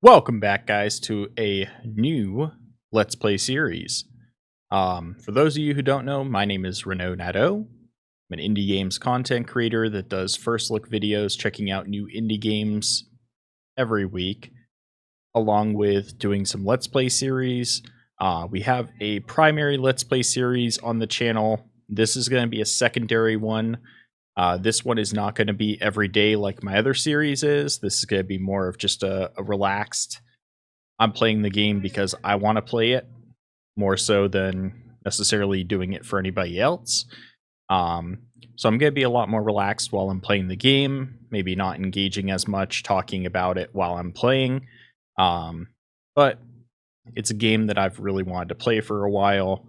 Welcome back, guys, to a new Let's Play series. For those of you who don't know, my name is Renaud Nadeau. I'm an indie games content creator that does first look videos checking out new indie games every week, along with doing some Let's Play series. We have a primary Let's Play series on the channel. This is going to be a secondary one. This one is not going to be every day like my other series is. This is going to be more of just a relaxed, I'm playing the game because I want to play it, more so than necessarily doing it for anybody else. So I'm going to be a lot more relaxed while I'm playing the game, maybe not engaging as much, talking about it while I'm playing. But it's a game that I've really wanted to play for a while,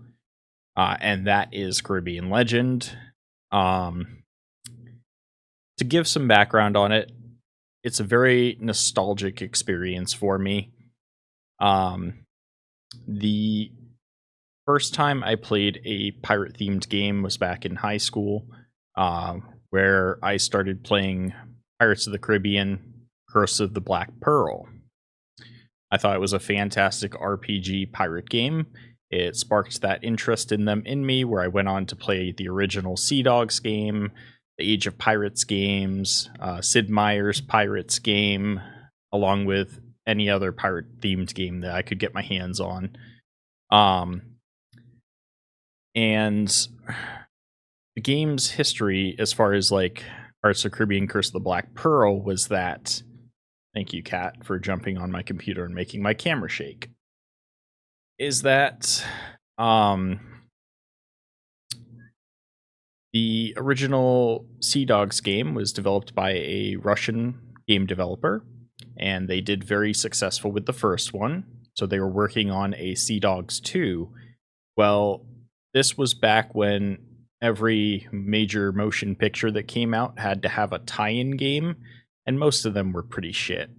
and that is Caribbean Legend. To give some background on it, it's a very nostalgic experience for me. The first time I played a pirate-themed game was back in high school, where I started playing Pirates of the Caribbean, Curse of the Black Pearl. I thought it was a fantastic RPG pirate game. It sparked that interest in them in me, where I went on to play the original Sea Dogs game, the Age of Pirates games, Sid Meier's Pirates game, along with any other pirate-themed game that I could get my hands on. And the game's history, as far as like Pirates of the Caribbean Curse of the Black Pearl, was that... Thank you, Cat, for jumping on my computer and making my camera shake. Is that... The original Sea Dogs game was developed by a Russian game developer, and they did very successful with the first one, so they were working on a Sea Dogs 2. Well, this was back when every major motion picture that came out had to have a tie-in game, and most of them were pretty shit.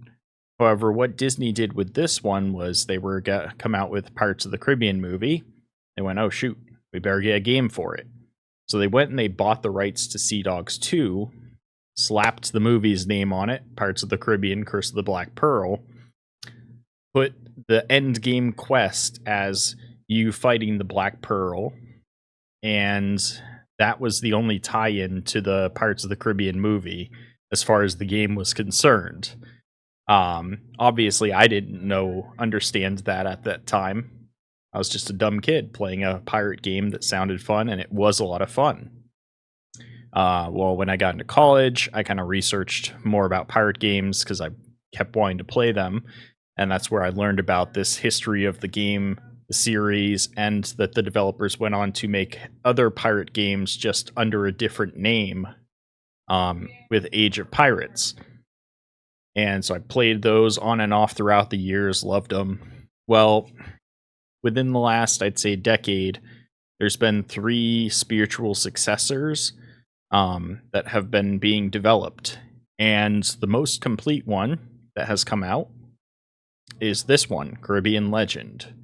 However, what Disney did with this one was they were gonna come out with Pirates of the Caribbean movie. They went, oh shoot, we better get a game for it. So they went and they bought the rights to Sea Dogs 2, slapped the movie's name on it, Pirates of the Caribbean, Curse of the Black Pearl, put the end game quest as you fighting the Black Pearl, and that was the only tie-in to the Pirates of the Caribbean movie as far as the game was concerned. Obviously, I didn't understand that at that time. I was just a dumb kid playing a pirate game that sounded fun, and it was a lot of fun. Well, when I got into college, I kind of researched more about pirate games because I kept wanting to play them, and that's where I learned about this history of the game, the series, and that the developers went on to make other pirate games just under a different name, with Age of Pirates. And so I played those on and off throughout the years, loved them. Well, within the last, I'd say, decade, there's been 3 spiritual successors that have been being developed. And the most complete one that has come out is this one, Caribbean Legend.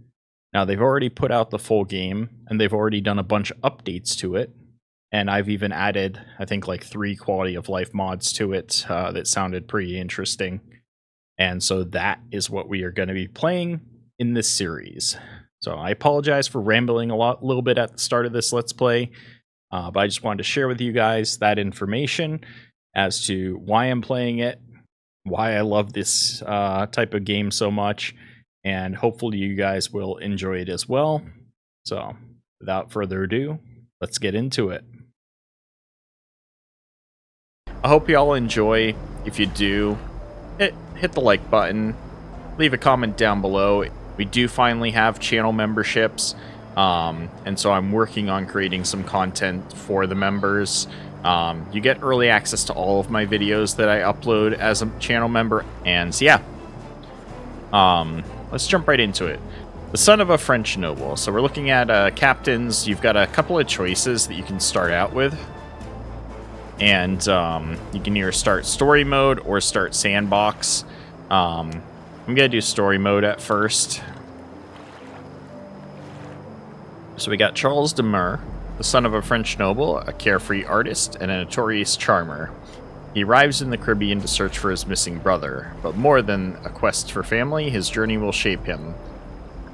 Now, they've already put out the full game, and they've already done a bunch of updates to it. And I've even added, I think, like 3 quality of life mods to it that sounded pretty interesting. And so that is what we are going to be playing in this series. So I apologize for rambling a little bit at the start of this Let's Play, but I just wanted to share with you guys that information as to why I'm playing it, why I love this type of game so much, and hopefully you guys will enjoy it as well. So without further ado, let's get into it. I hope you all enjoy. If you do, hit the like button, leave a comment down below. We do finally have channel memberships, and so I'm working on creating some content for the members. You get early access to all of my videos that I upload as a channel member, and so yeah. Let's jump right into it. The son of a French noble. So we're looking at captains. You've got a couple of choices that you can start out with. And you can either start story mode or start sandbox. I'm going to do story mode at first. So we got Charles de Meur, the son of a French noble, a carefree artist, and a notorious charmer. He arrives in the Caribbean to search for his missing brother, but more than a quest for family, his journey will shape him.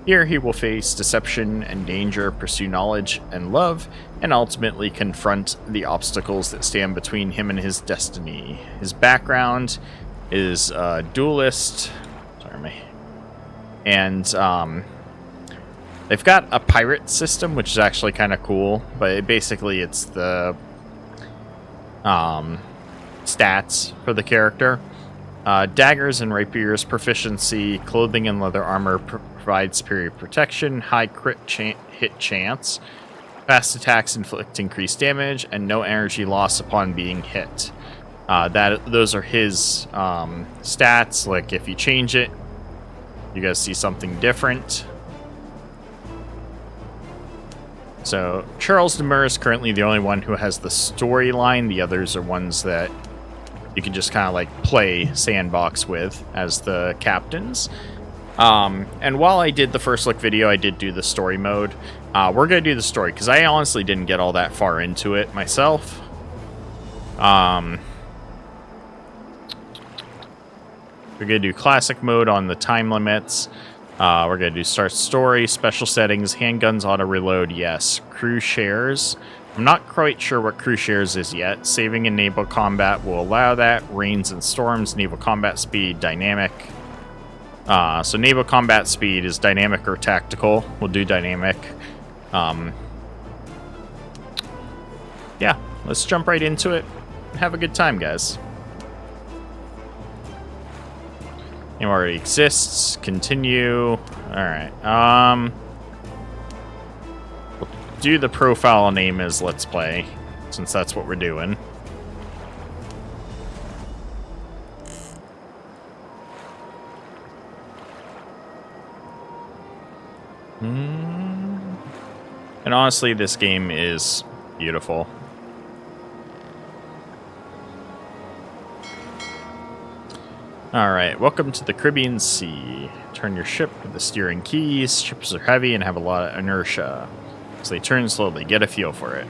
Here he will face deception and danger, pursue knowledge and love, and ultimately confront the obstacles that stand between him and his destiny. His background is a duelist, and they've got a pirate system, which is actually kind of cool, but basically it's the stats for the character. Daggers and rapiers, proficiency, clothing and leather armor provide superior protection, high crit hit chance, fast attacks inflict increased damage, and no energy loss upon being hit. Those are his stats. Like if you change it, you guys see something different. So Charles Demure is currently the only one who has the storyline. The others are ones that you can just kind of like play sandbox with as the captains. And while I did the first look video, I did do the story mode. We're going to do the story because I honestly didn't get all that far into it myself. We're going to do classic mode on the time limits. We're going to do start story, special settings, handguns, auto reload, yes. Crew shares. I'm not quite sure what crew shares is yet. Saving and naval combat will allow that. Rains and storms, naval combat speed, dynamic. So naval combat speed is dynamic or tactical. We'll do dynamic. Yeah, let's jump right into it and have a good time, guys. Game already exists. Continue. Alright. We'll do the profile name as Let's Play, since that's what we're doing. And honestly, this game is beautiful. Alright, welcome to the Caribbean Sea. Turn your ship with the steering keys. Ships are heavy and have a lot of inertia, so they turn slowly. Get a feel for it.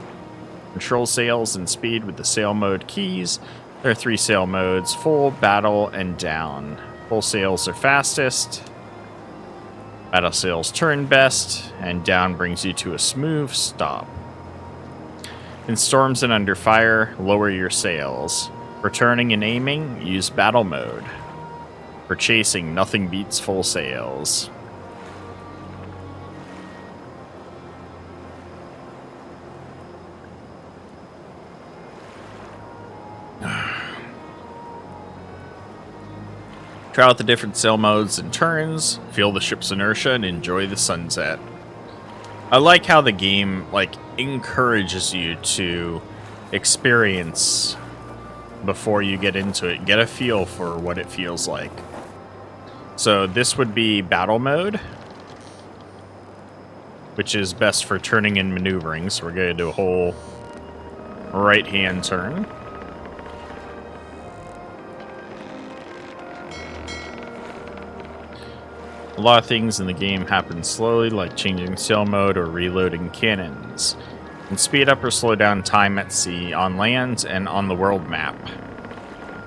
Control sails and speed with the sail mode keys. There are 3 sail modes: full, battle, and down. Full sails are fastest. Battle sails turn best, and down brings you to a smooth stop. In storms and under fire, lower your sails. For turning and aiming, use battle mode. For chasing, nothing beats full sails. Try out the different sail modes and turns, feel the ship's inertia, and enjoy the sunset. I like how the game encourages you to experience before you get into it. Get a feel for what it feels like. So this would be battle mode, which is best for turning and maneuvering. So we're going to do a whole right-hand turn. A lot of things in the game happen slowly, like changing sail mode or reloading cannons. You can speed up or slow down time at sea, on land, and on the world map.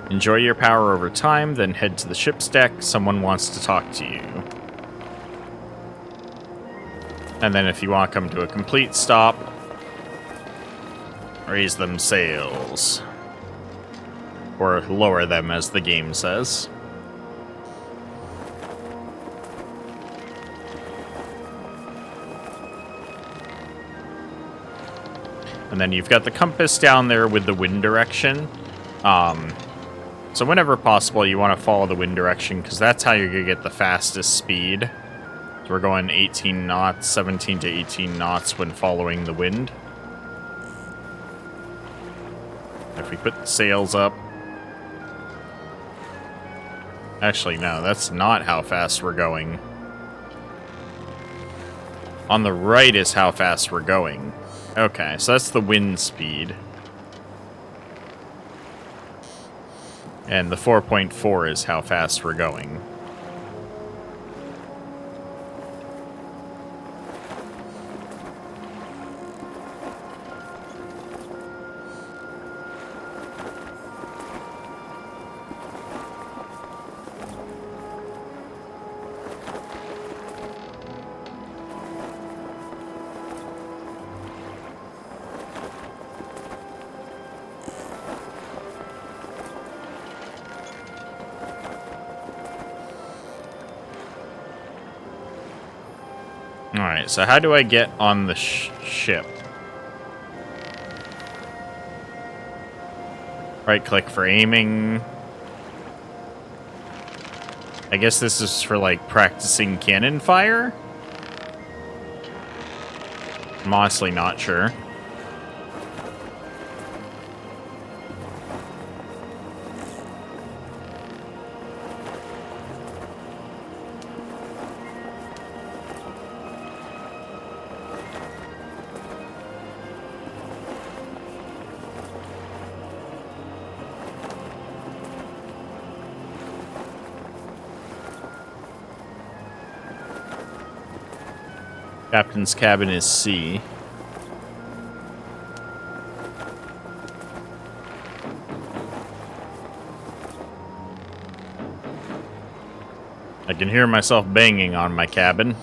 Enjoy your power over time, then head to the ship's deck. Someone wants to talk to you. And then if you want to come to a complete stop, raise them sails. Or lower them, as the game says. And then you've got the compass down there with the wind direction. So whenever possible, you want to follow the wind direction, because that's how you're going to get the fastest speed. So we're going 18 knots, 17 to 18 knots when following the wind. If we put the sails up... Actually, no, that's not how fast we're going. On the right is how fast we're going. Okay, so that's the wind speed. And the 4.4 is how fast we're going. Alright, so how do I get on the ship? Right click for aiming. I guess this is for, like, practicing cannon fire? I'm honestly not sure. Captain's cabin is C. I can hear myself banging on my cabin.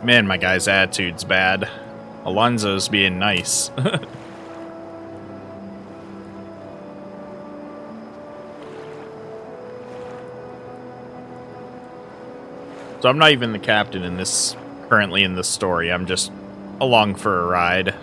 Man, my guy's attitude's bad. Alonzo's being nice. So I'm not even the captain in this, currently in this story. I'm just along for a ride.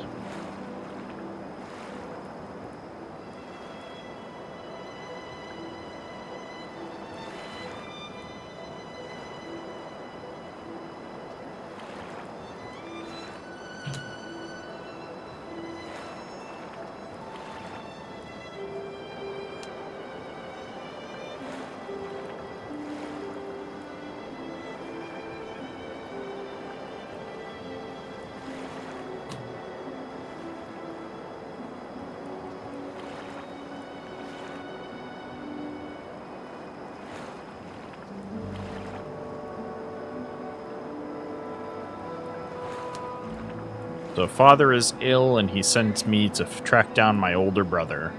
So father is ill and he sent me to track down my older brother.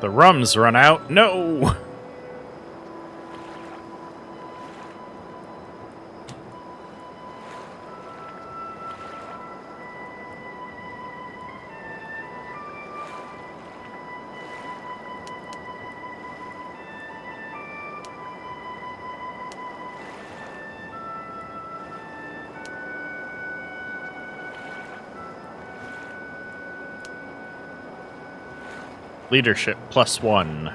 The rum's run out. No! Leadership +1.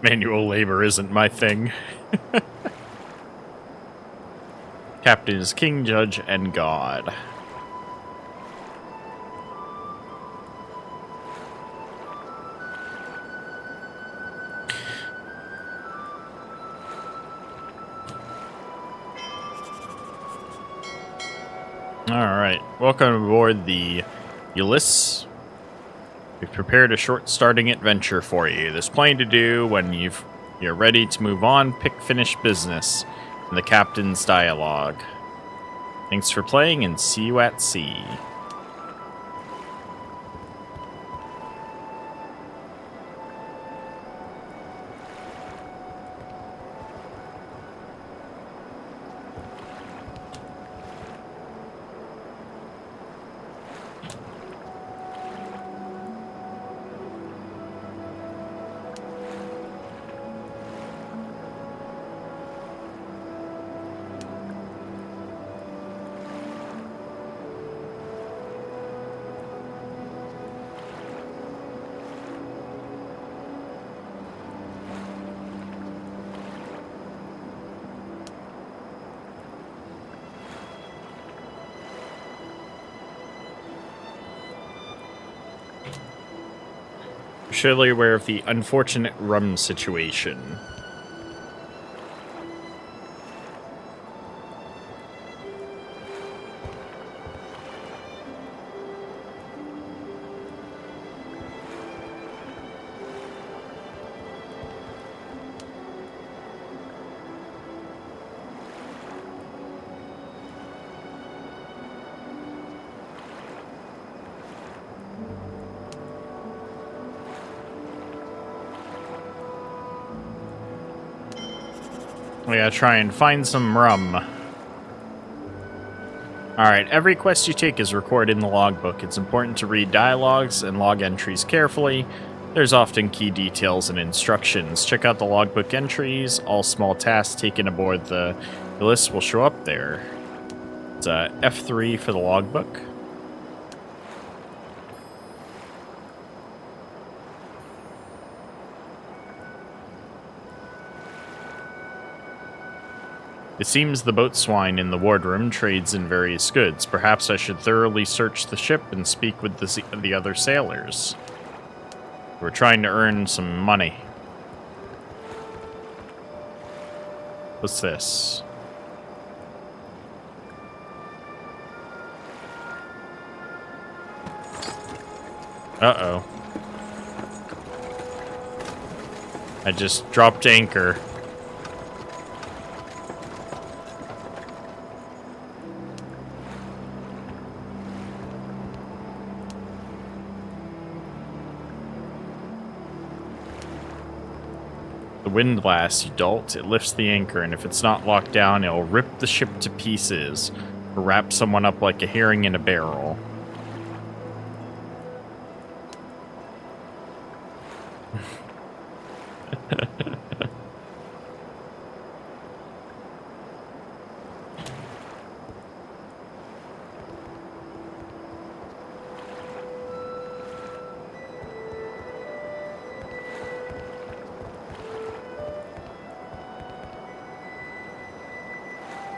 Manual labor isn't my thing. Captain is king, judge, and god. Alright, welcome aboard the Ulysses. We've prepared a short starting adventure for you. There's plenty to do when you're ready to move on. Pick finish business in the captain's dialogue. Thanks for playing and see you at sea. Surely aware of the unfortunate rum situation. We gotta try and find some rum. Alright, every quest you take is recorded in the logbook. It's important to read dialogues and log entries carefully. There's often key details and instructions. Check out the logbook entries. All small tasks taken aboard the list will show up there. It's F3 for the logbook. It seems the boatswain in the wardroom trades in various goods. Perhaps I should thoroughly search the ship and speak with the other sailors. We're trying to earn some money. What's this? Uh-oh. I just dropped anchor. Windlass, you dolt. It lifts the anchor, and if it's not locked down, it'll rip the ship to pieces or wrap someone up like a herring in a barrel.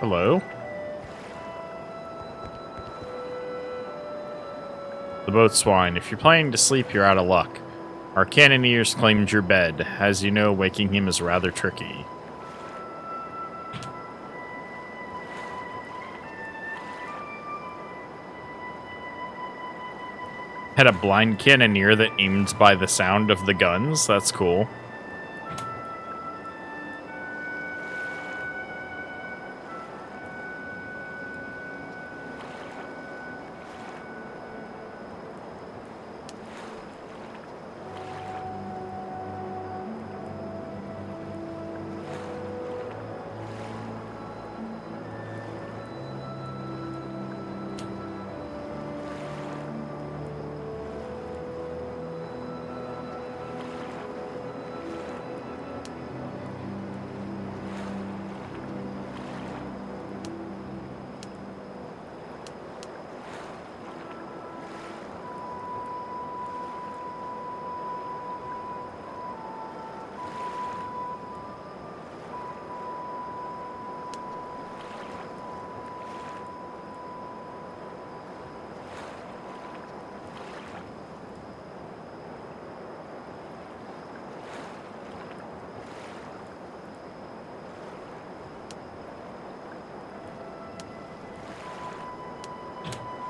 Hello? The boatswain. If you're planning to sleep, you're out of luck. Our cannoneers claimed your bed. As you know, waking him is rather tricky. Had a blind cannoneer that aimed by the sound of the guns. That's cool.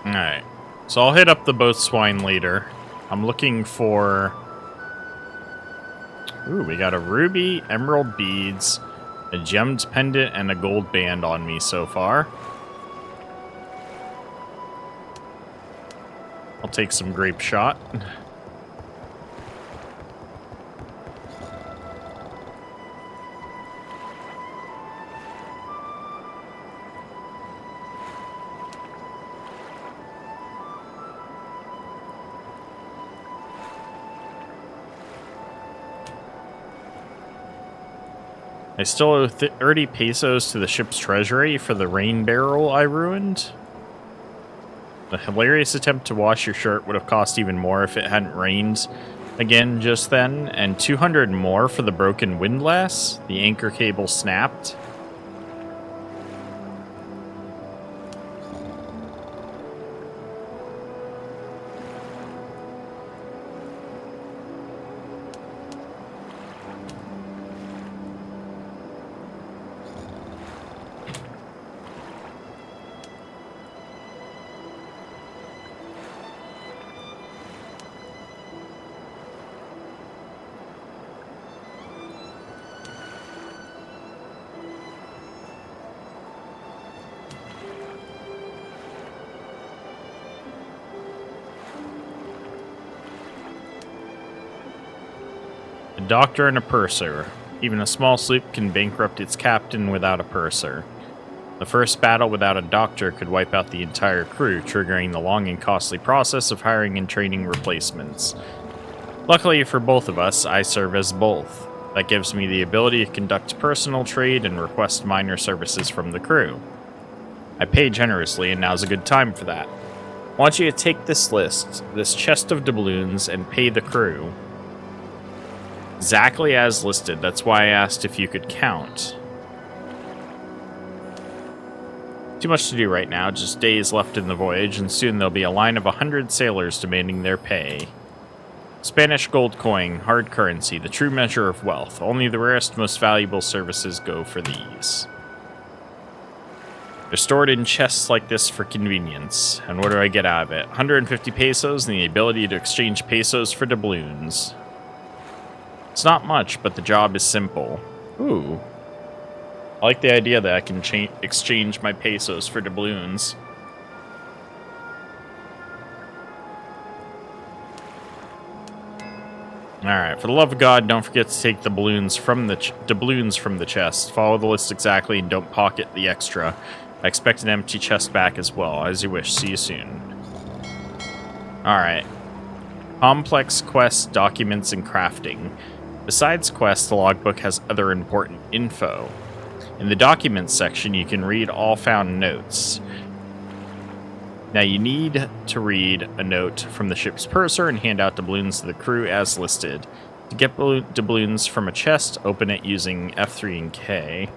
Alright. So I'll hit up the boatswain later. I'm looking for... Ooh, we got a ruby, emerald beads, a gemmed pendant, and a gold band on me so far. I'll take some grape shot. I still owe 30 pesos to the ship's treasury for the rain barrel I ruined. The hilarious attempt to wash your shirt would have cost even more if it hadn't rained again just then, and 200 more for the broken windlass. The anchor cable snapped. A doctor and a purser. Even a small sloop can bankrupt its captain without a purser. The first battle without a doctor could wipe out the entire crew, triggering the long and costly process of hiring and training replacements. Luckily for both of us, I serve as both. That gives me the ability to conduct personal trade and request minor services from the crew. I pay generously, and now's a good time for that. I want you to take this list, this chest of doubloons, and pay the crew. Exactly as listed. That's why I asked if you could count. Too much to do right now, just days left in the voyage, and soon there'll be a line of 100 sailors demanding their pay. Spanish gold coin, hard currency, the true measure of wealth. Only the rarest, most valuable services go for these. They're stored in chests like this for convenience. And what do I get out of it? 150 pesos and the ability to exchange pesos for doubloons. It's not much, but the job is simple. Ooh. I like the idea that I can exchange my pesos for doubloons. Alright, for the love of God, don't forget to take the doubloons from the chest. Follow the list exactly and don't pocket the extra. I expect an empty chest back as well. As you wish. See you soon. Alright. Complex quests, documents, and crafting. Besides quests, the logbook has other important info. In the documents section, you can read all found notes. Now you need to read a note from the ship's purser and hand out doubloons to the crew as listed. To get doubloons from a chest, open it using F3 and K.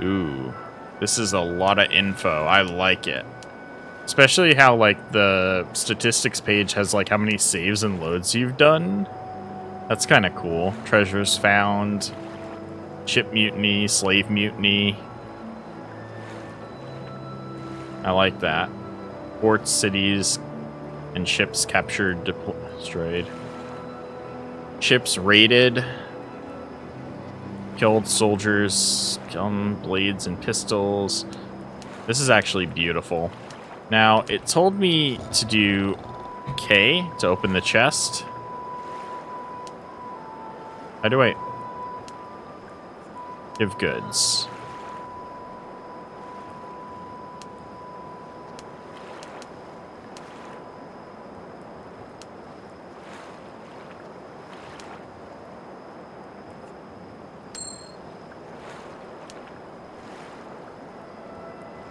Ooh, this is a lot of info. I like it. Especially how, like, the statistics page has, like, how many saves and loads you've done. That's kind of cool. Treasures found. Ship mutiny, slave mutiny. I like that. Ports, cities, and ships captured, destroyed. Ships raided. Killed soldiers, gun, blades, and pistols. This is actually beautiful. Now, it told me to do K to open the chest. How do I... Give goods.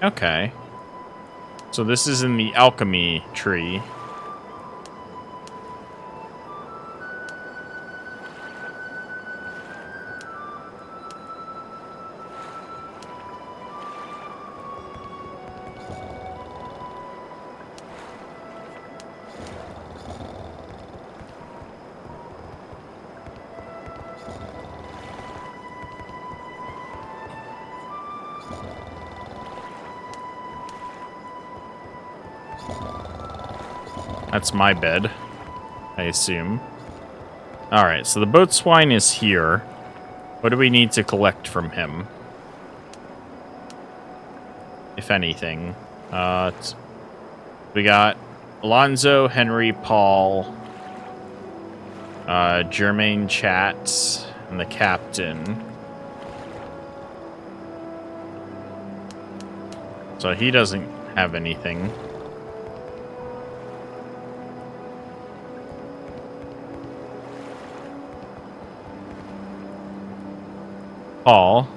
Okay. So this is in the alchemy tree. That's my bed, I assume. Alright, so the boatswain is here. What do we need to collect from him? If anything. We got Alonzo, Henry, Paul, Jermaine Chat, and the Captain. So he doesn't have anything. Paul.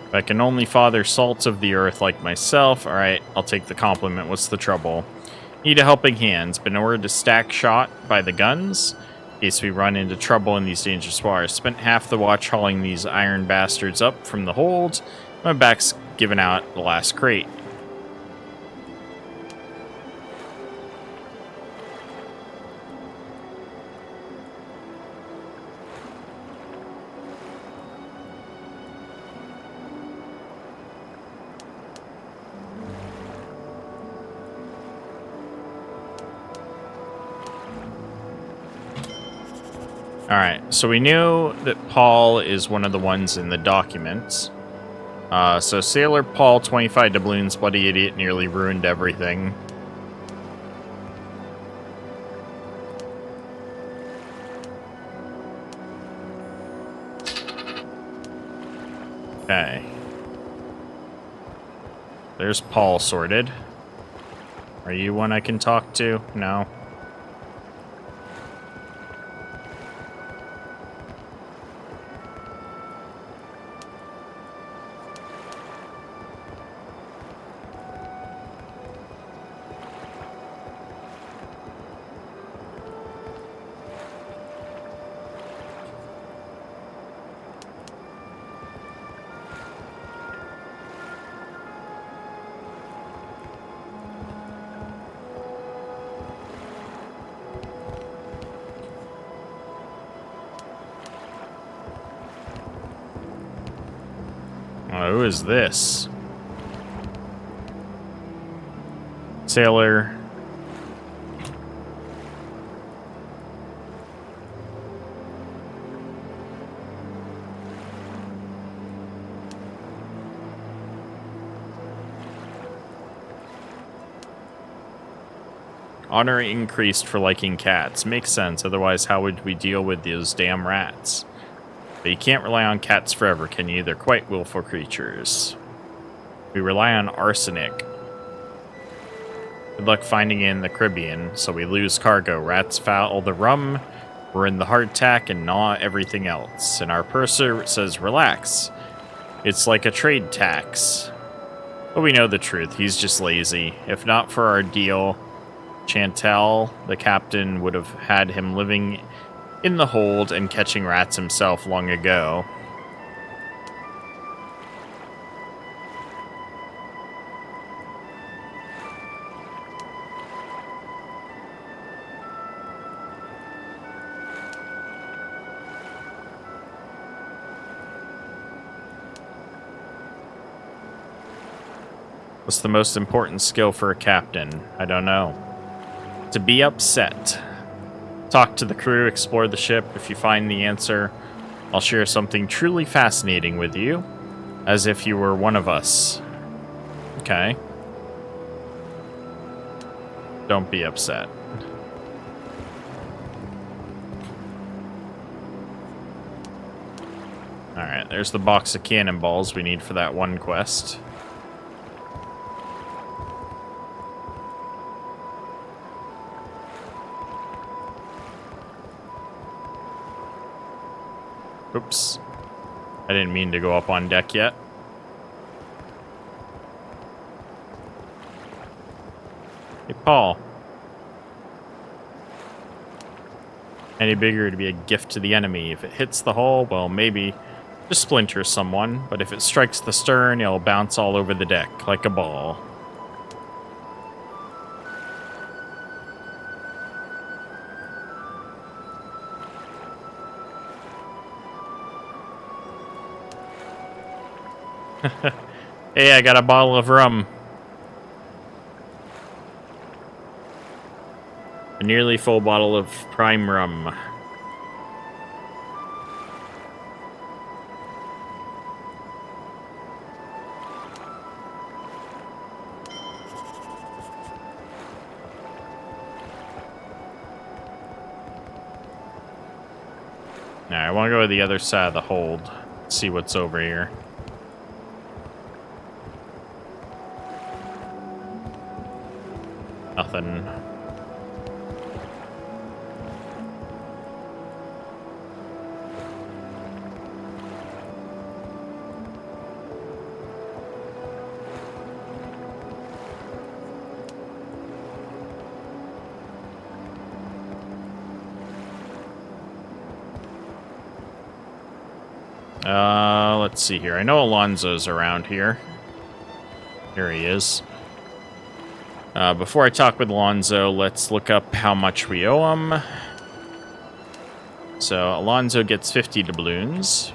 If I can only father salts of the earth like myself. Alright, I'll take the compliment. What's the trouble? Need a helping hand. Been ordered to stack shot by the guns in case we run into trouble in these dangerous waters. Spent half the watch hauling these iron bastards up from the hold. My back's given out the last crate. Alright, so we knew that Paul is one of the ones in the documents. So Sailor Paul, 25 doubloons, bloody idiot, nearly ruined everything. Okay. There's Paul sorted. Are you one I can talk to? No. Who is this? Sailor. Honor increased for liking cats. Makes sense, otherwise how would we deal with those damn rats? But you can't rely on cats forever, can you? They're quite willful creatures. We rely on arsenic. Good luck finding it in the Caribbean, so we lose cargo. Rats foul the rum, we're in the hardtack, and gnaw everything else. And our purser says, relax. It's like a trade tax. But we know the truth, he's just lazy. If not for our deal, Chantal, the captain, would have had him living in the hold and catching rats himself long ago. What's the most important skill for a captain? I don't know. To be upset. Talk to the crew, explore the ship. If you find the answer, I'll share something truly fascinating with you, as if you were one of us. Okay. Don't be upset. Alright, there's the box of cannonballs we need for that one quest. Oops. I didn't mean to go up on deck yet. Hey, Paul. Any bigger to be a gift to the enemy. If it hits the hull, well, maybe just splinters someone. But if it strikes the stern, it'll bounce all over the deck like a ball. Hey, I got a bottle of rum. A nearly full bottle of prime rum. Alright, I want to go to the other side of the hold. See what's over here. Nothing. Let's see here. I know Alonzo's around here. Here he is. Before I talk with Alonzo, let's look up how much we owe him. So, Alonzo gets 50 doubloons.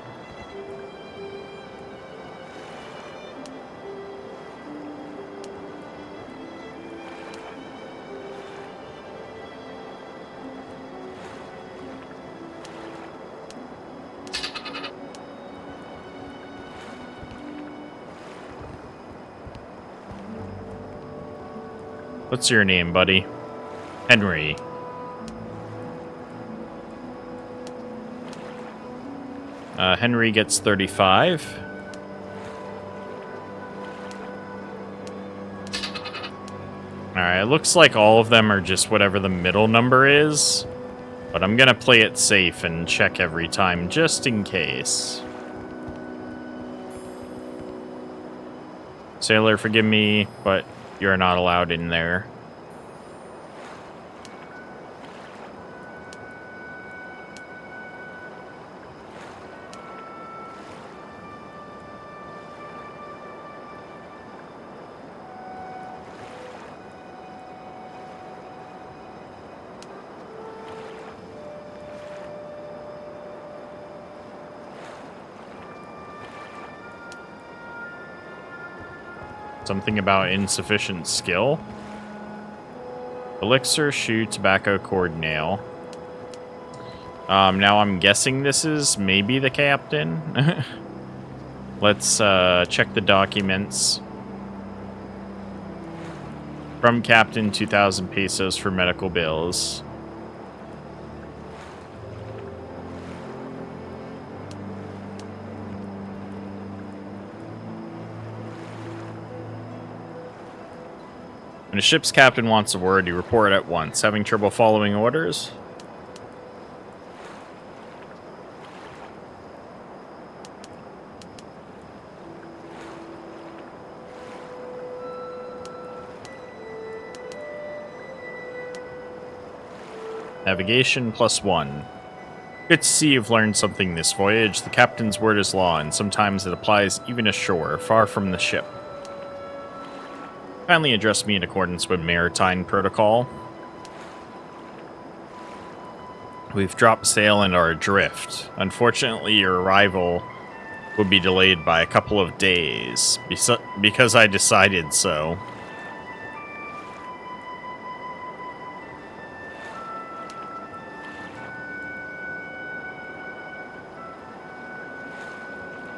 What's your name, buddy? Henry. Henry gets 35. Alright, it looks like all of them are just whatever the middle number is. But I'm gonna play it safe and check every time, just in case. Sailor, forgive me, but you're not allowed in there. Something about insufficient skill. Elixir, shoe, tobacco, cord, nail. Now I'm guessing this is maybe the captain. Let's check the documents. From Capt'n, 2,000 pesos for medical bills. When a ship's captain wants a word, you report at once. Having trouble following orders? Navigation +1. Good to see you've learned something this voyage. The captain's word is law, and sometimes it applies even ashore, far from the ship. Kindly address me in accordance with maritime protocol. We've dropped sail and are adrift. Unfortunately, your arrival will be delayed by a couple of days, because I decided so.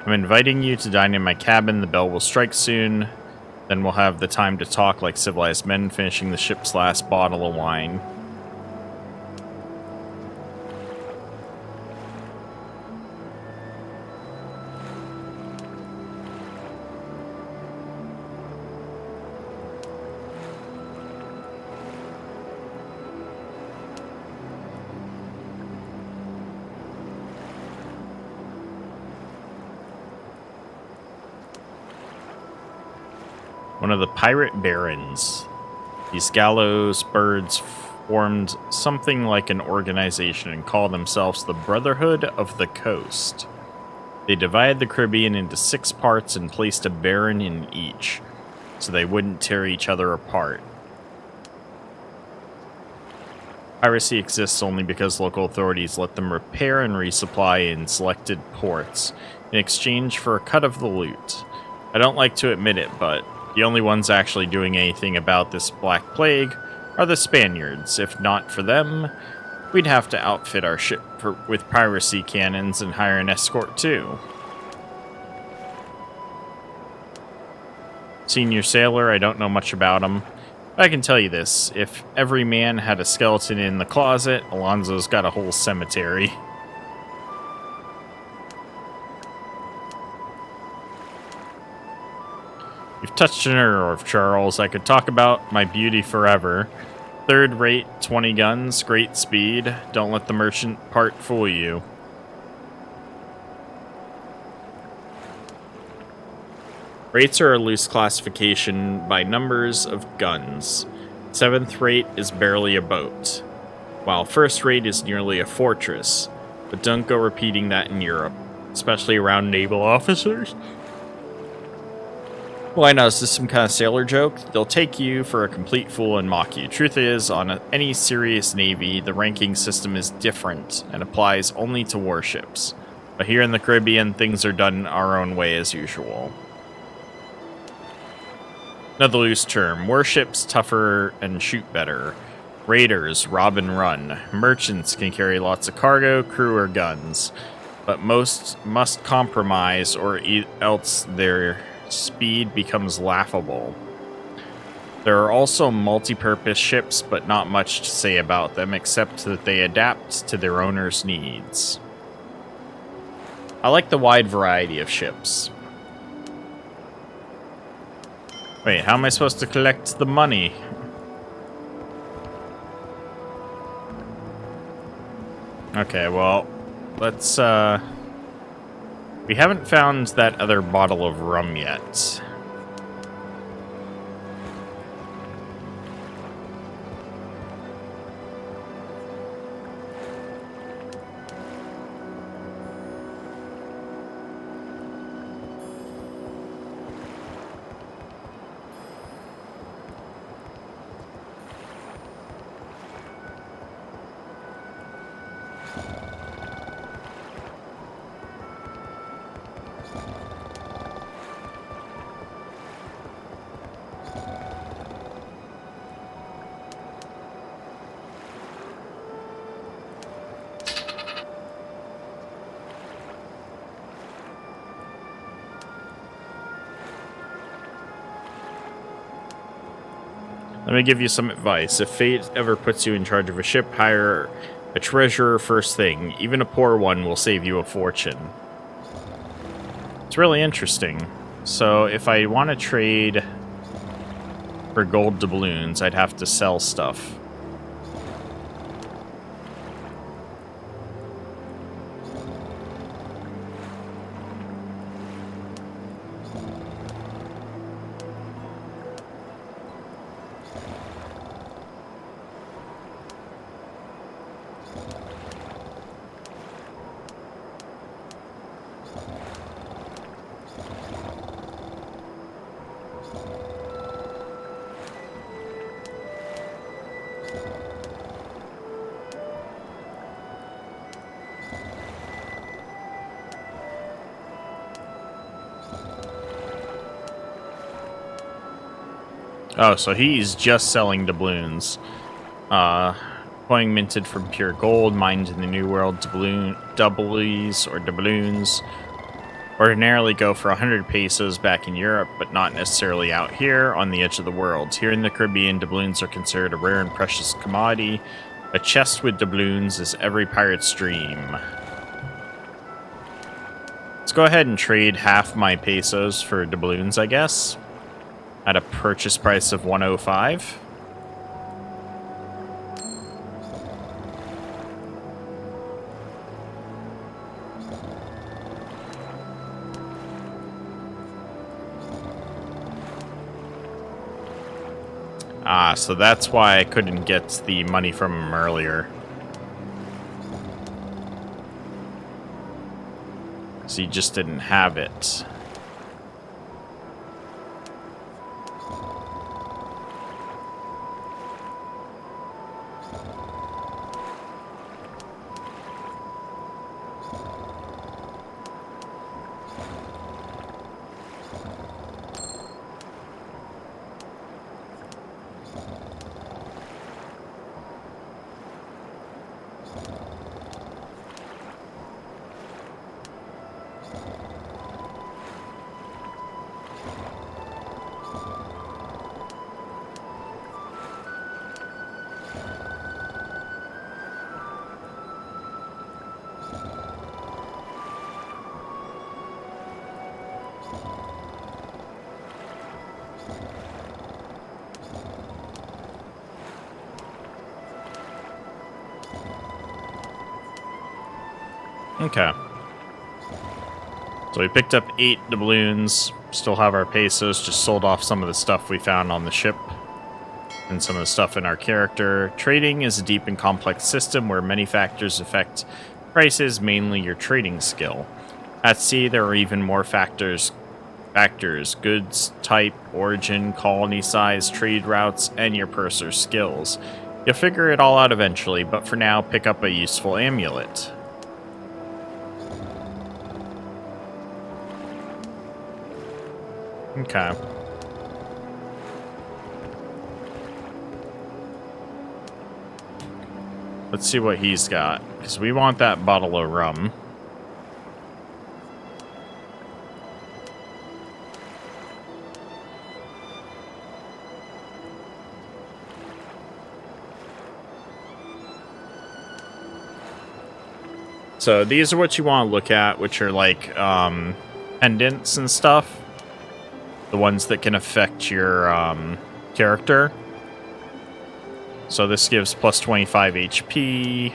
I'm inviting you to dine in my cabin. The bell will strike soon. Then we'll have the time to talk like civilized men, finishing the ship's last bottle of wine. One of the pirate barons. These gallows birds formed something like an organization and call themselves the Brotherhood of the Coast. They divided the Caribbean into 6 parts and placed a baron in each, so they wouldn't tear each other apart. Piracy exists only because local authorities let them repair and resupply in selected ports in exchange for a cut of the loot. I don't like to admit it, but the only ones actually doing anything about this Black Plague are the Spaniards. If not for them, we'd have to outfit our ship with piracy cannons and hire an escort too. Senior sailor, I don't know much about him. But I can tell you this, if every man had a skeleton in the closet, Alonzo's got a whole cemetery. You've touched a nerve, Charles. I could talk about my beauty forever. 3rd rate, 20 guns, great speed. Don't let the merchant part fool you. Rates are a loose classification by numbers of guns. 7th rate is barely a boat, while 1st rate is nearly a fortress. But don't go repeating that in Europe, especially around naval officers. Why not? Is this some kind of sailor joke? They'll take you for a complete fool and mock you. Truth is, on any serious navy, the ranking system is different and applies only to warships. But here in the Caribbean, things are done our own way as usual. Another loose term. Warships tougher and shoot better. Raiders rob and run. Merchants can carry lots of cargo, crew, or guns. But most must compromise or else their speed becomes laughable. There are also multi-purpose ships, but not much to say about them except that they adapt to their owner's needs. I like the wide variety of ships. Wait, how am I supposed to collect the money? Okay, well, let's, we haven't found that other bottle of rum yet. Let me give you some advice. If fate ever puts you in charge of a ship, hire a treasurer first thing. Even a poor one will save you a fortune. It's really interesting. So if I want to trade for gold doubloons, I'd have to sell stuff. Oh, so he's just selling doubloons. Coin minted from pure gold, mined in the New World, doublies or doubloons. Ordinarily go for 100 pesos back in Europe, but not necessarily out here on the edge of the world. Here in the Caribbean, doubloons are considered a rare and precious commodity. A chest with doubloons is every pirate's dream. Let's go ahead and trade half my pesos for doubloons, I guess. At a purchase price of 105. Ah, so that's why I couldn't get the money from him earlier. So he just didn't have it. Okay. So we picked up 8 doubloons, still have our pesos, just sold off some of the stuff we found on the ship and some of the stuff in our character. Trading is a deep and complex system where many factors affect prices, mainly your trading skill. At sea, there are even more factors, goods type, origin, colony size, trade routes, and your purser's skills. You'll figure it all out eventually, but for now, pick up a useful amulet. Okay. Let's see what he's got, because we want that bottle of rum. So these are what you want to look at, which are like pendants and stuff. The ones that can affect your character. So this gives plus 25 HP.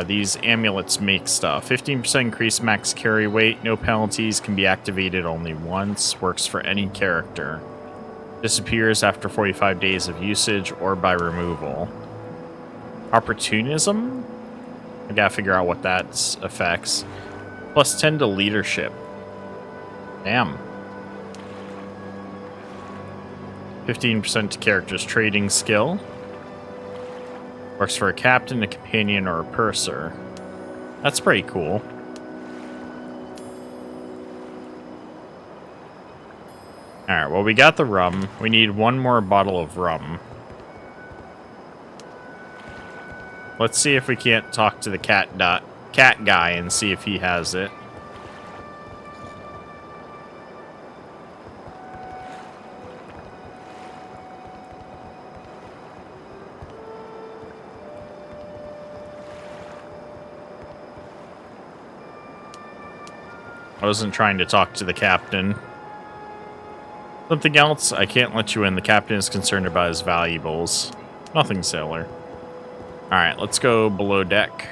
These amulets make stuff. 15% increased max carry weight. No penalties. Can be activated only once. Works for any character. Disappears after 45 days of usage or by removal. Opportunism? I gotta figure out what that affects. Plus 10 to leadership. Damn. 15% to character's trading skill. Works for a captain, a companion, or a purser. That's pretty cool. Alright, well, we got the rum. We need one more bottle of rum. Let's see if we can't talk to the cat guy and see if he has it. I wasn't trying to talk to the captain. Something else? I can't let you in. The captain is concerned about his valuables. Nothing, sailor. Alright, let's go below deck.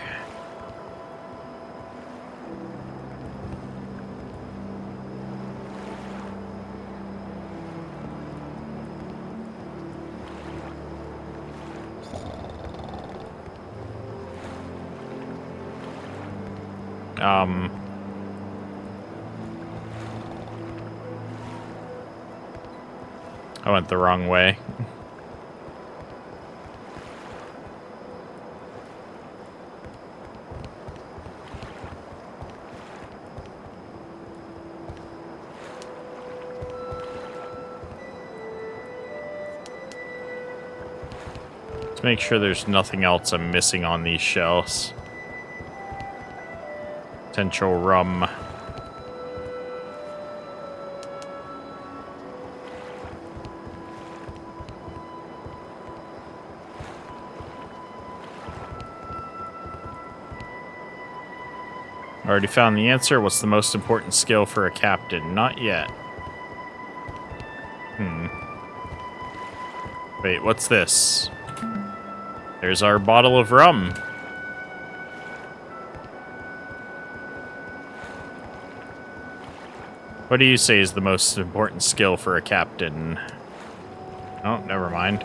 I went the wrong way. Let's make sure there's nothing else I'm missing on these shelves. Potential rum. Already found the answer. What's the most important skill for a captain? Not yet. Wait, what's this? There's our bottle of rum. What do you say is the most important skill for a captain? Oh, never mind.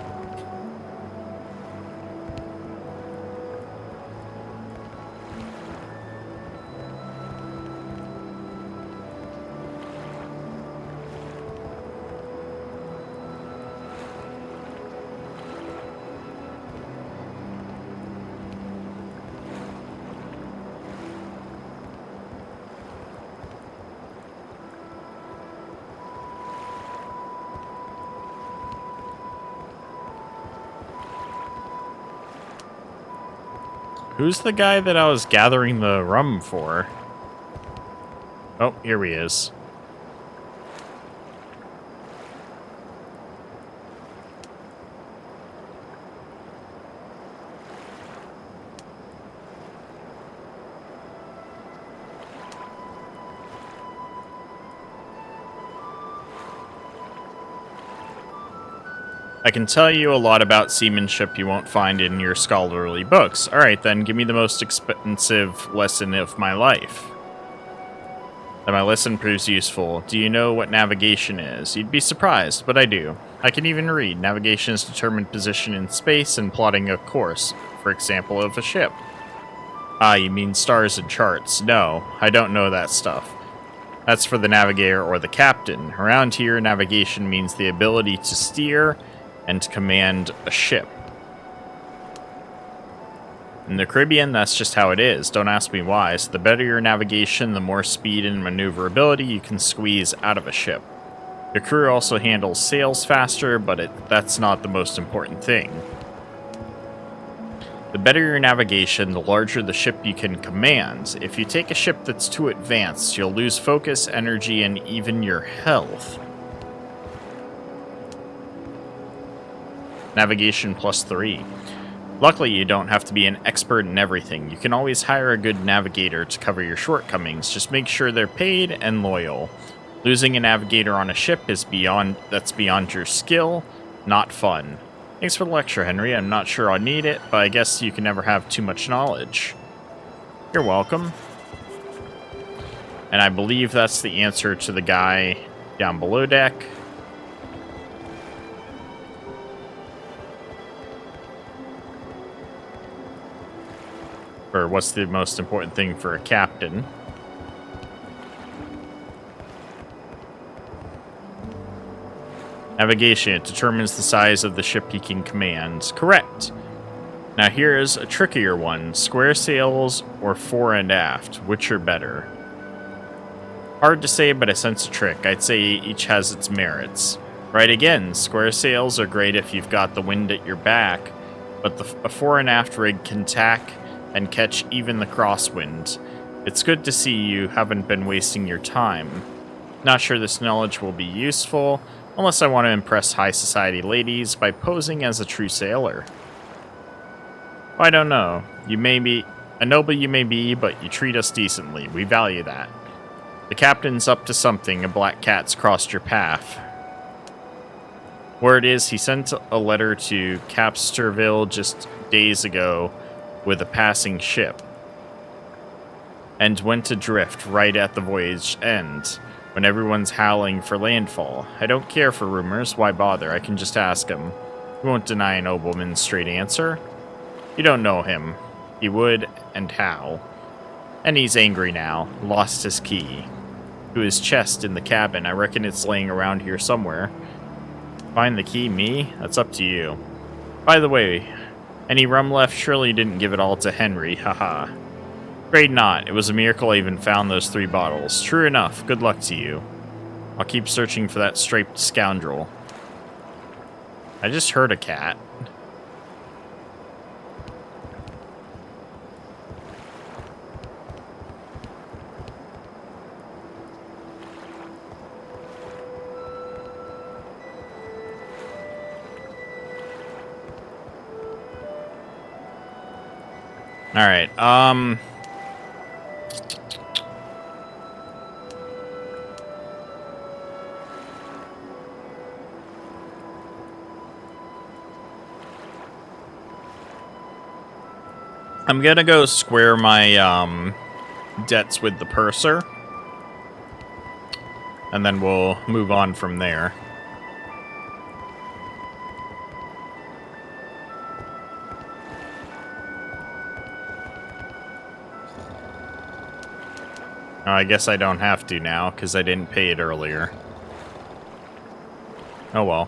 Who's the guy that I was gathering the rum for? Oh, here he is. I can tell you a lot about seamanship you won't find in your scholarly books. Alright then, give me the most expensive lesson of my life. That my lesson proves useful. Do you know what navigation is? You'd be surprised, but I do. I can even read. Navigation is determined position in space and plotting a course, for example, of a ship. Ah, you mean stars and charts. No, I don't know that stuff. That's for the navigator or the captain. Around here, navigation means the ability to steer and to command a ship. In the Caribbean, that's just how it is. Don't ask me why. So the better your navigation, the more speed and maneuverability you can squeeze out of a ship. Your crew also handles sails faster, but that's not the most important thing. The better your navigation, the larger the ship you can command. If you take a ship that's too advanced, you'll lose focus, energy, and even your health. Navigation +3. Luckily, you don't have to be an expert in everything. You can always hire a good navigator to cover your shortcomings. Just make sure they're paid and loyal. Losing a navigator on a ship is beyond your skill, not fun. Thanks for the lecture, Henry. I'm not sure I'll need it, but I guess you can never have too much knowledge. You're welcome. And I believe that's the answer to the guy down below deck. Or what's the most important thing for a captain? Navigation. It determines the size of the ship he can command. Correct. Now here's a trickier one. Square sails or fore and aft? Which are better? Hard to say, but I sense a trick. I'd say each has its merits. Right again, square sails are great if you've got the wind at your back, but a fore and aft rig can tack and catch even the crosswind. It's good to see you haven't been wasting your time. Not sure this knowledge will be useful, unless I want to impress high society ladies by posing as a true sailor. I don't know. You may be a noble you may be, but you treat us decently. We value that. The captain's up to something. A black cat's crossed your path. Word is he sent a letter to Capt'nville just days ago with a passing ship, and went adrift right at the voyage end, when everyone's howling for landfall. I don't care for rumors, why bother? I can just ask him. He won't deny a nobleman's straight answer. You don't know him. He would, and how. And he's angry now, lost his key. To his chest in the cabin, I reckon it's laying around here somewhere. Find the key, me? That's up to you. By the way, any rum left? Surely you didn't give it all to Henry, haha. Afraid not. It was a miracle I even found those 3 bottles. True enough. Good luck to you. I'll keep searching for that striped scoundrel. I just heard a cat. Alright, I'm gonna go square my, debts with the purser. And then we'll move on from there. Oh, I guess I don't have to now, because I didn't pay it earlier. Oh well.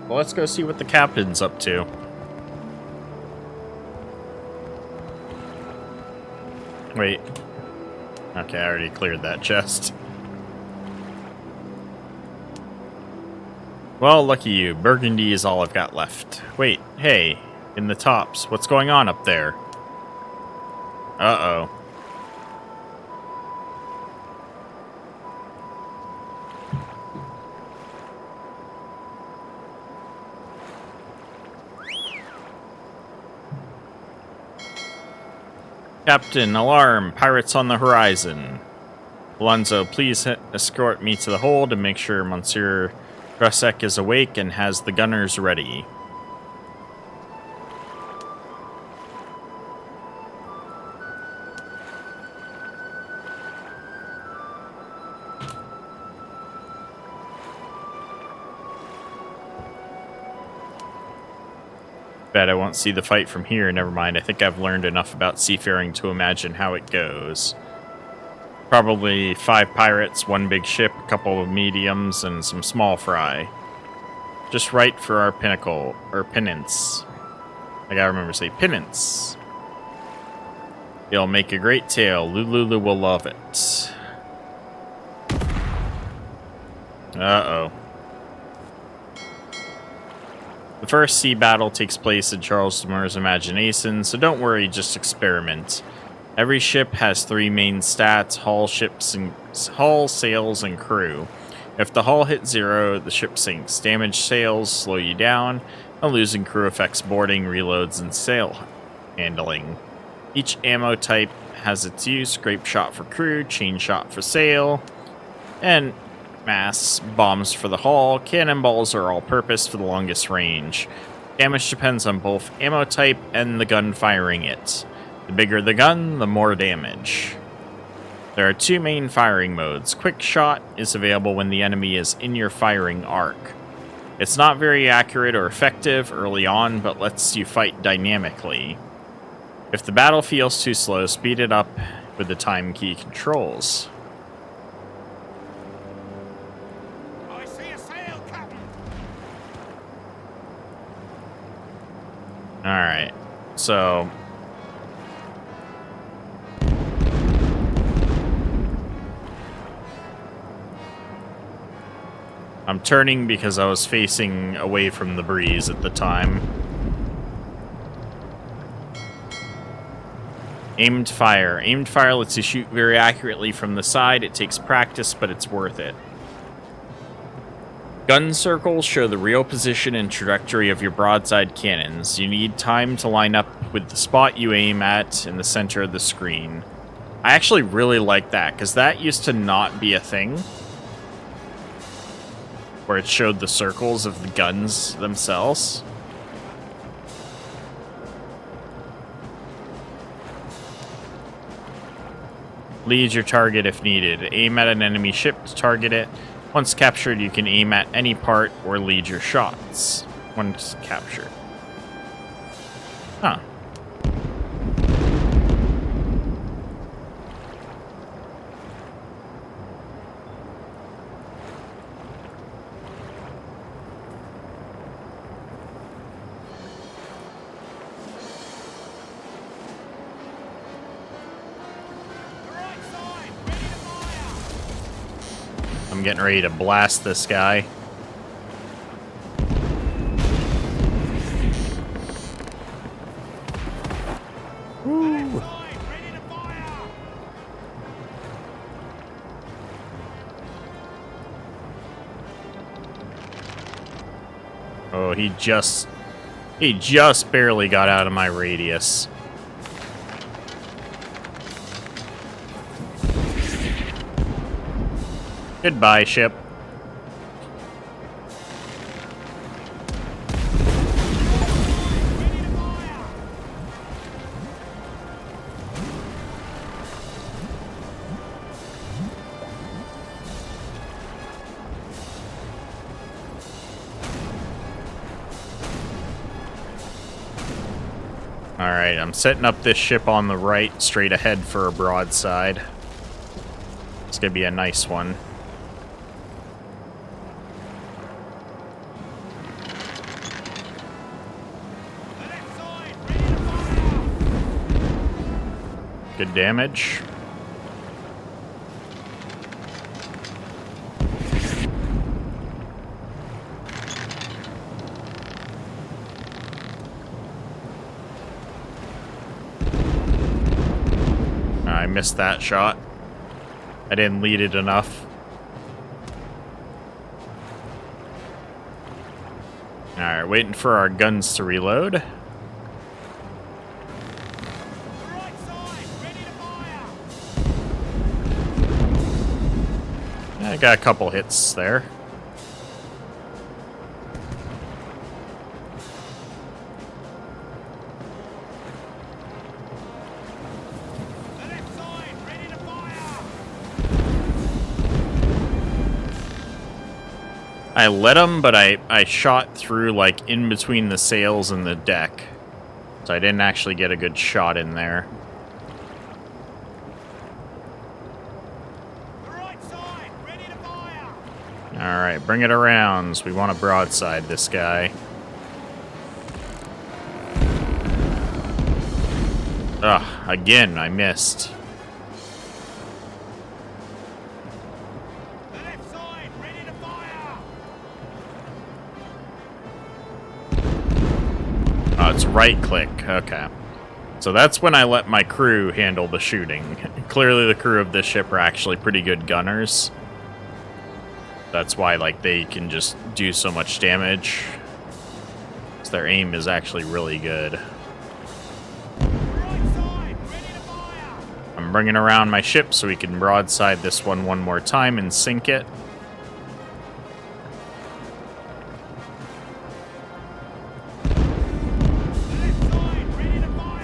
Well, let's go see what the captain's up to. Wait. Okay, I already cleared that chest. Well, lucky you. Burgundy is all I've got left. Wait, hey, in the tops, what's going on up there? Uh-oh. Captain, alarm! Pirates on the horizon. Alonzo, please escort me to the hold and make sure Monsieur Grusek is awake and has the gunners ready. Bet I won't see the fight from here. Never mind. I think I've learned enough about seafaring to imagine how it goes. Probably 5 pirates, 1 big ship, a couple of mediums, and some small fry. Just right for our pinnacle, or penance. I gotta remember to say penance. It'll make a great tale. Lulu will love it. Uh-oh. The first sea battle takes place in Charles Demur's imagination, so don't worry, just experiment. Every ship has 3 main stats: hull, sails, and crew. If the hull hits 0, the ship sinks. Damaged sails slow you down, and losing crew affects boarding, reloads, and sail handling. Each ammo type has its use: grape shot for crew, chain shot for sail, and mass bombs for the hull. Cannonballs are all-purpose for the longest range. Damage depends on both ammo type and the gun firing it. The bigger the gun, the more damage. There are 2 main firing modes. Quick shot is available when the enemy is in your firing arc. It's not very accurate or effective early on, but lets you fight dynamically. If the battle feels too slow, speed it up with the time key controls. I see a sail, Captain. Alright, so I'm turning because I was facing away from the breeze at the time. Aimed fire. Aimed fire lets you shoot very accurately from the side. It takes practice, but it's worth it. Gun circles show the real position and trajectory of your broadside cannons. You need time to line up with the spot you aim at in the center of the screen. I actually really like that, because that used to not be a thing, where it showed the circles of the guns themselves. Lead your target if needed. Aim at an enemy ship to target it. Once captured, you can aim at any part or lead your shots. Once captured. Huh. I'm getting ready to blast this guy. Woo. Oh, he just barely got out of my radius. Goodbye, ship. Alright, I'm setting up this ship on the right, straight ahead for a broadside. It's gonna be a nice one. Good damage. I missed that shot. I didn't lead it enough. Alright, waiting for our guns to reload. I got a couple hits there. I let him, but I shot through, like, in between the sails and the deck. So I didn't actually get a good shot in there. Alright, bring it around. We want to broadside this guy. Ugh, again, I missed. Oh, it's right click. Okay. So that's when I let my crew handle the shooting. Clearly the crew of this ship are actually pretty good gunners. That's why, like, they can just do so much damage. So their aim is actually really good. I'm bringing around my ship so we can broadside this one more time and sink it.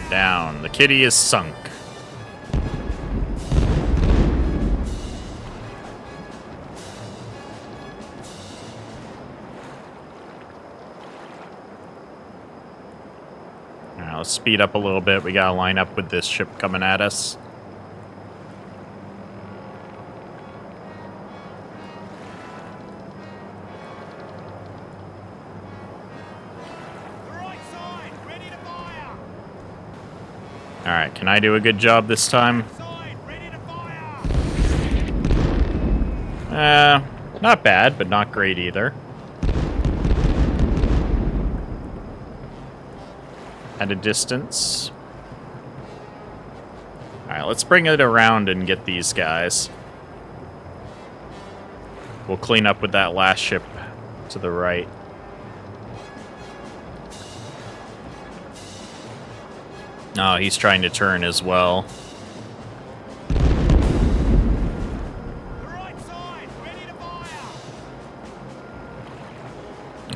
Down. The kitty is sunk. Now let's speed up a little bit. We gotta line up with this ship coming at us. Alright, can I do a good job this time? Not bad, but not great either. At a distance. Alright, let's bring it around and get these guys. We'll clean up with that last ship to the right. Oh, he's trying to turn as well.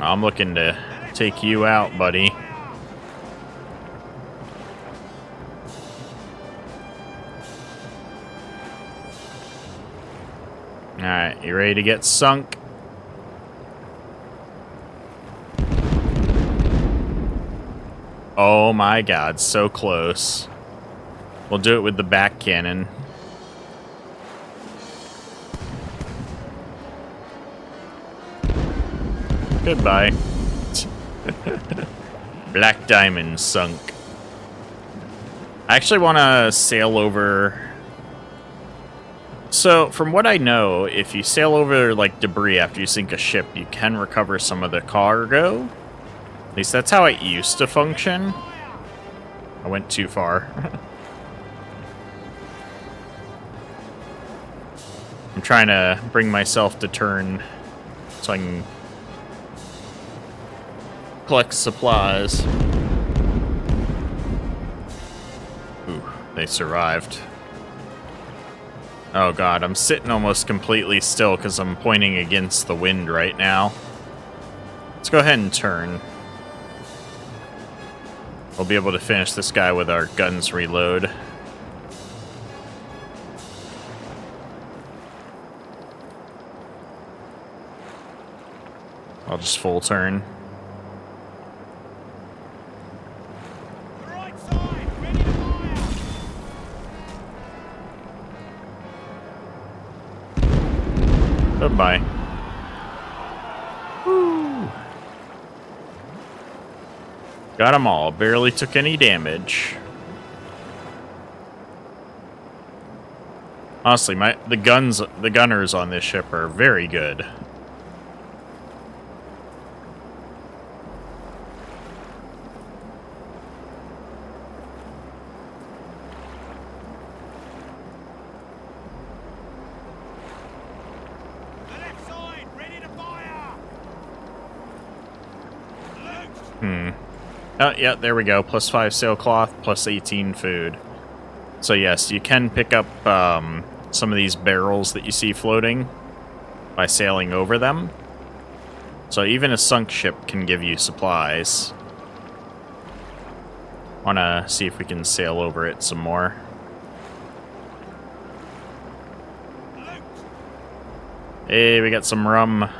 I'm looking to take you out, buddy. Alright, you ready to get sunk? Oh my god, so close. We'll do it with the back cannon. Goodbye. Black Diamond sunk. I actually want to sail over... So, from what I know, if you sail over, like, debris after you sink a ship, you can recover some of the cargo. At least that's how it used to function. I went too far. I'm trying to bring myself to turn so I can collect supplies. Ooh, they survived. Oh god, I'm sitting almost completely still because I'm pointing against the wind right now. Let's go ahead and turn. We'll be able to finish this guy with our guns reload. I'll just full turn. Right side, ready to fire. Goodbye. Woo. Got them all. Barely took any damage. Honestly, the gunners on this ship are very good. The left side, ready to fire. Loot. Oh, yeah, there we go. Plus 5 sailcloth, plus 18 food. So yes, you can pick up some of these barrels that you see floating by sailing over them. So even a sunk ship can give you supplies. Wanna see if we can sail over it some more. Hey, we got some rum.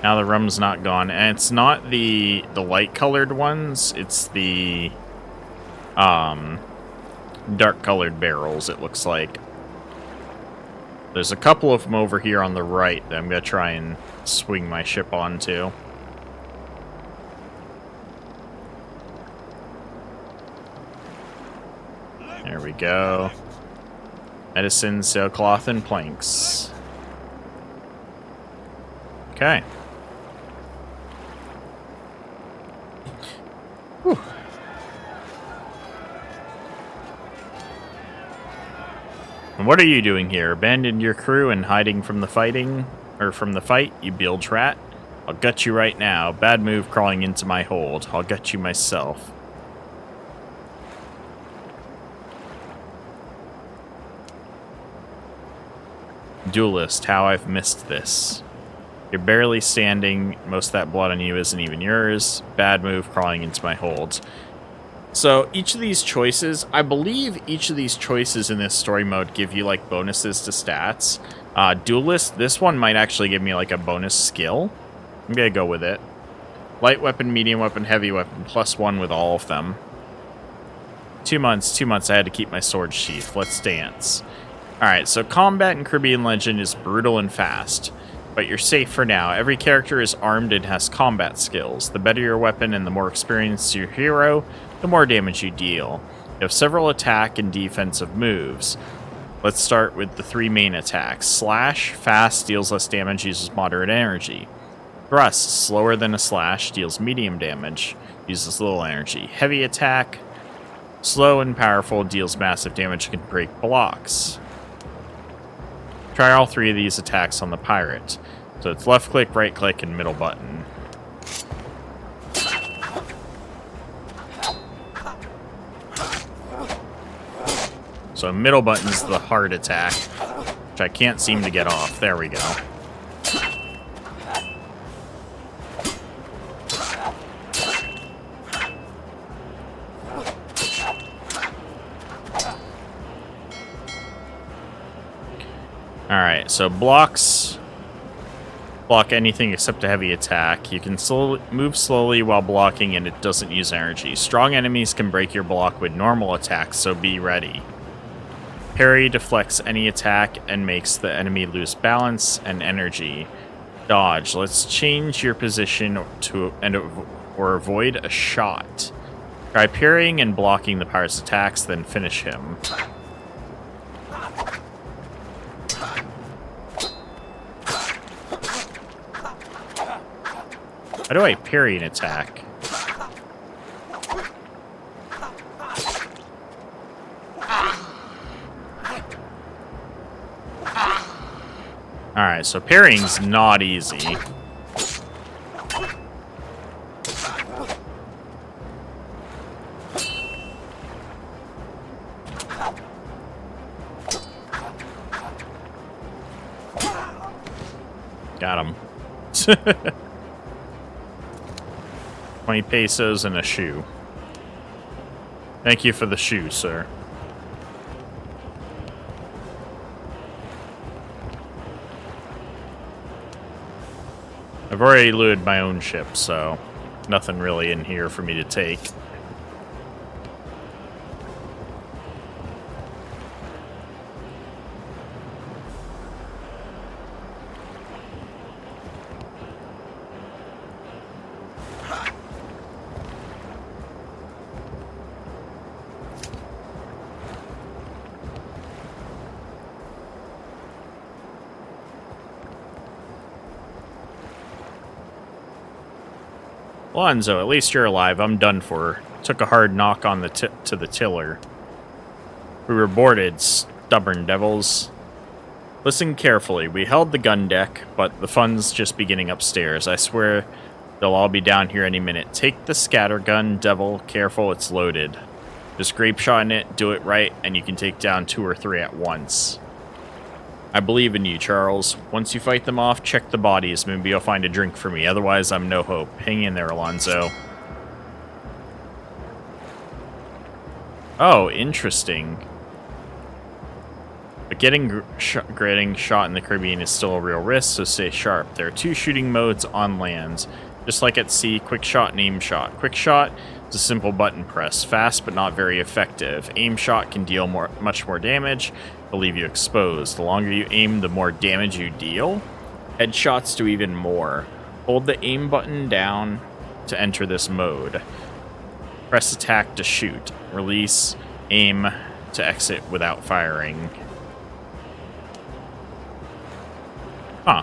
Now the rum's not gone. And it's not the light-colored ones, it's the dark-colored barrels, it looks like. There's a couple of them over here on the right that I'm going to try and swing my ship onto. There we go. Medicine, sailcloth, and planks. Okay. Whew. And what are you doing here? Abandoned your crew and hiding from the fighting? Or from the fight, you bilge rat? I'll gut you right now. Bad move crawling into my hold. I'll gut you myself. Duelist, how I've missed this. You're barely standing. Most of that blood on you isn't even yours. Bad move crawling into my holds. So each of these choices, I believe each of these choices in this story mode give you like bonuses to stats. Duelist, this one might actually give me like a bonus skill. I'm gonna go with it. Light weapon, medium weapon, heavy weapon, +1 with all of them. 2 months, I had to keep my sword sheath. Let's dance. Alright, so combat in Caribbean Legend is brutal and fast. But you're safe for now. Every character is armed and has combat skills. The better your weapon and the more experienced your hero, the more damage you deal. You have several attack and defensive moves. Let's start with the 3 main attacks. Slash, fast, deals less damage, uses moderate energy. Thrust, slower than a slash, deals medium damage, uses little energy. Heavy attack, slow and powerful, deals massive damage, can break blocks. Try all 3 of these attacks on the pirate. So it's left click, right click, and middle button. So middle button's the hard attack, which I can't seem to get off. There we go. Alright, so blocks block anything except a heavy attack. You can move slowly while blocking and it doesn't use energy. Strong enemies can break your block with normal attacks, so be ready. Parry deflects any attack and makes the enemy lose balance and energy. Dodge. Let's change your position or avoid a shot. Try parrying and blocking the pirate's attacks, then finish him. How do I parry an attack? Alright, so parrying's not easy. Got him. 20 pesos and a shoe. Thank you for the shoe, sir. I've already looted my own ship, so nothing really in here for me to take. Alonzo, at least you're alive. I'm done for. Took a hard knock on the to the tiller. We were boarded, stubborn devils. Listen carefully. We held the gun deck, but the fun's just beginning upstairs. I swear they'll all be down here any minute. Take the scatter gun, devil. Careful, it's loaded. Just grape shot in it, do it right, and you can take down 2 or 3 at once. I believe in you, Charles. Once you fight them off, check the bodies. Maybe you'll find a drink for me. Otherwise, I'm no hope. Hang in there, Alonzo. Oh, interesting. But getting shot in the Caribbean is still a real risk, so stay sharp. There are 2 shooting modes on land. Just like at sea, quick shot and aim shot. Quick shot is a simple button press. Fast, but not very effective. Aim shot can deal much more damage. Will leave you exposed. The longer you aim, the more damage you deal. Headshots do even more. Hold the aim button down to enter this mode. Press attack to shoot. Release aim to exit without firing. Huh.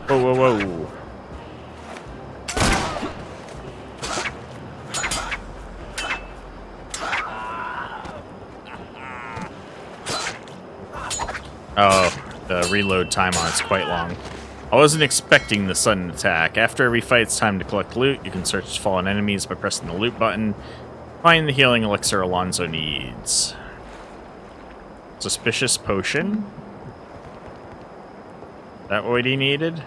Whoa, whoa, whoa. Oh, the reload time on it's quite long. I wasn't expecting the sudden attack. After every fight, it's time to collect loot. You can search fallen enemies by pressing the loot button. Find the healing elixir Alonzo needs. Suspicious potion? That what he needed?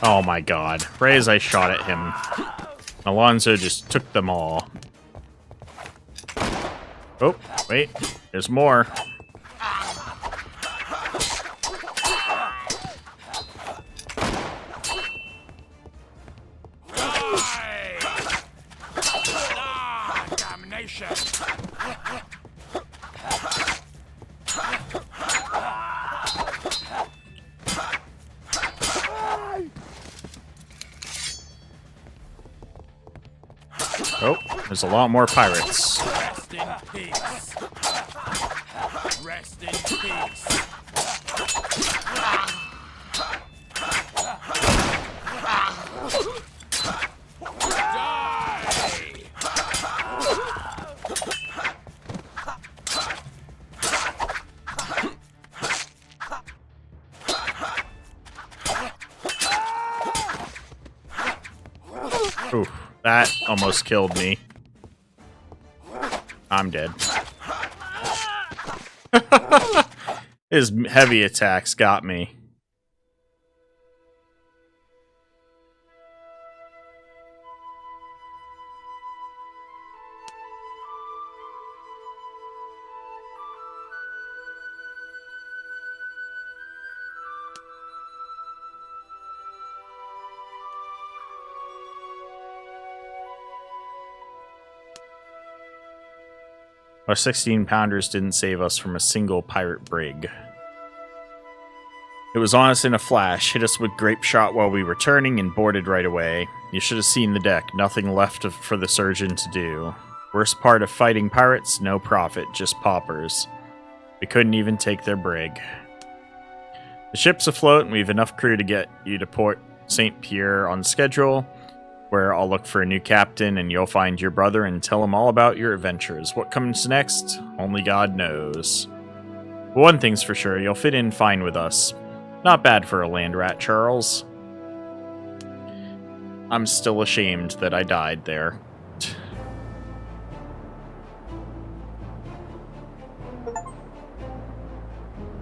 Oh my god. Right as I shot at him, Alonzo just took them all. Oh, wait. There's more. Damnation! Oh, there's a lot more pirates. Rest in peace. Rest in peace. Oof, that almost killed me. I'm dead. His heavy attacks got me. Our 16-pounders didn't save us from a single pirate brig. It was on us in a flash, hit us with grape shot while we were turning, and boarded right away. You should have seen the deck. Nothing left for the surgeon to do. Worst part of fighting pirates, no profit, just paupers. We couldn't even take their brig. The ship's afloat, and we have enough crew to get you to Port St. Pierre on schedule, where I'll look for a new captain, and you'll find your brother and tell him all about your adventures. What comes next? Only God knows. But one thing's for sure, you'll fit in fine with us. Not bad for a land rat, Charles. I'm still ashamed that I died there.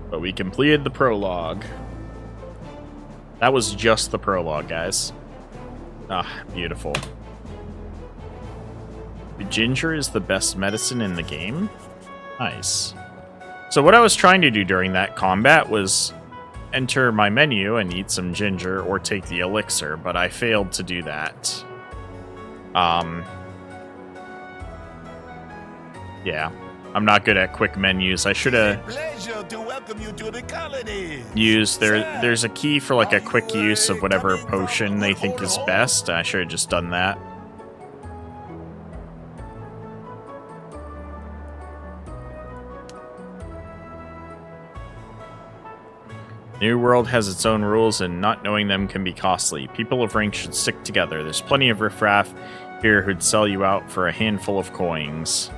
But we completed the prologue. That was just the prologue, guys. Ah, beautiful. Ginger is the best medicine in the game? Nice. So what I was trying to do during that combat was enter my menu and eat some ginger or take the elixir, but I failed to do that. Yeah. I'm not good at quick menus. I should have used there's a key for like a quick use of whatever potion they think is best. I should have just done that. New World has its own rules, and not knowing them can be costly. People of rank should stick together. There's plenty of riffraff here who'd sell you out for a handful of coins.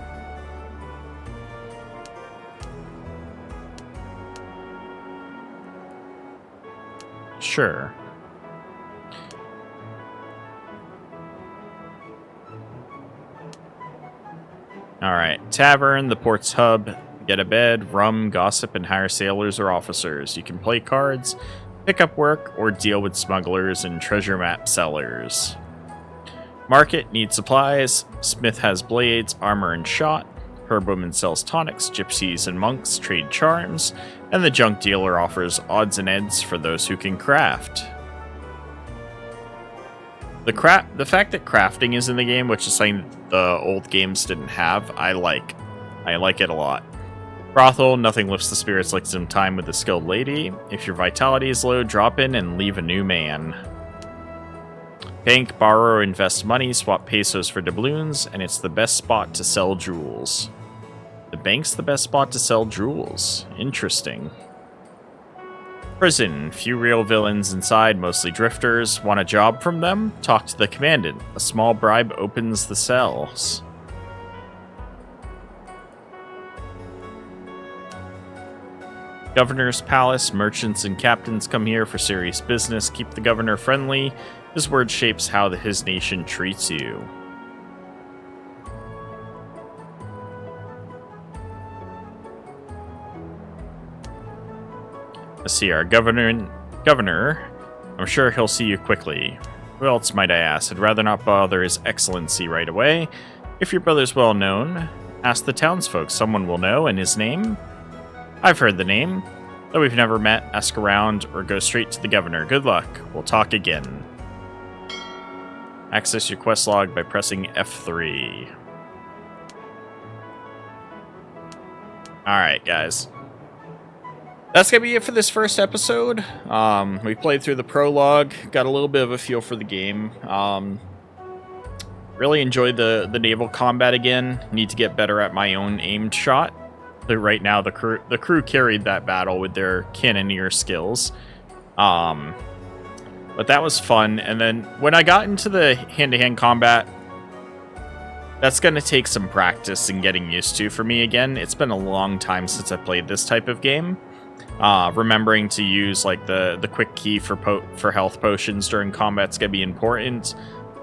Sure. Alright, tavern, the port's hub. Get a bed, rum, gossip, and hire sailors or officers. You can play cards, pick up work, or deal with smugglers and treasure map sellers. Market needs supplies. Smith has blades, armor, and shot. Herbwoman sells tonics. Gypsies and monks trade charms. And the junk dealer offers odds and ends for those who can craft. The fact that crafting is in the game, which is something the old games didn't have, I like. I like it a lot. Brothel, nothing lifts the spirits like some time with a skilled lady. If your vitality is low, drop in and leave a new man. Bank, borrow or invest money, swap pesos for doubloons, and it's the best spot to sell jewels. The bank's the best spot to sell jewels. Interesting. Prison. Few real villains inside, mostly drifters. Want a job from them? Talk to the commandant. A small bribe opens the cells. Governor's Palace. Merchants and captains come here for serious business. Keep the governor friendly. His word shapes how his nation treats you. Let's see, our governor. I'm sure he'll see you quickly. Who else might I ask? I'd rather not bother His Excellency right away. If your brother's well known, ask the townsfolk. Someone will know, and his name? I've heard the name. Though we've never met, ask around, or go straight to the governor. Good luck. We'll talk again. Access your quest log by pressing F3. Alright, guys. That's going to be it for this first episode. We played through the prologue, got a little bit of a feel for the game. Really enjoyed the naval combat again. Need to get better at my own aimed shot. But right now, the crew carried that battle with their cannoneer skills. But that was fun. And then when I got into the hand-to-hand combat, that's going to take some practice and getting used to for me again. It's been a long time since I played this type of game. Remembering to use like the quick key for health potions during combat's going to be important.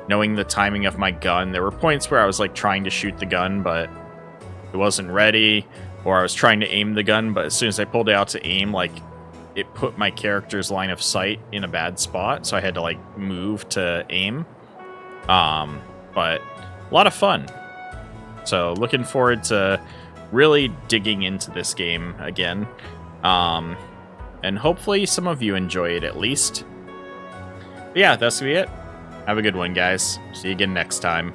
Knowing the timing of my gun. There were points where I was like trying to shoot the gun, but it wasn't ready. Or I was trying to aim the gun, but as soon as I pulled it out to aim, like, it put my character's line of sight in a bad spot, so I had to, like, move to aim. But a lot of fun. So, looking forward to really digging into this game again. And hopefully some of you enjoy it at least. But yeah, that's gonna be it. Have a good one, guys. See you again next time.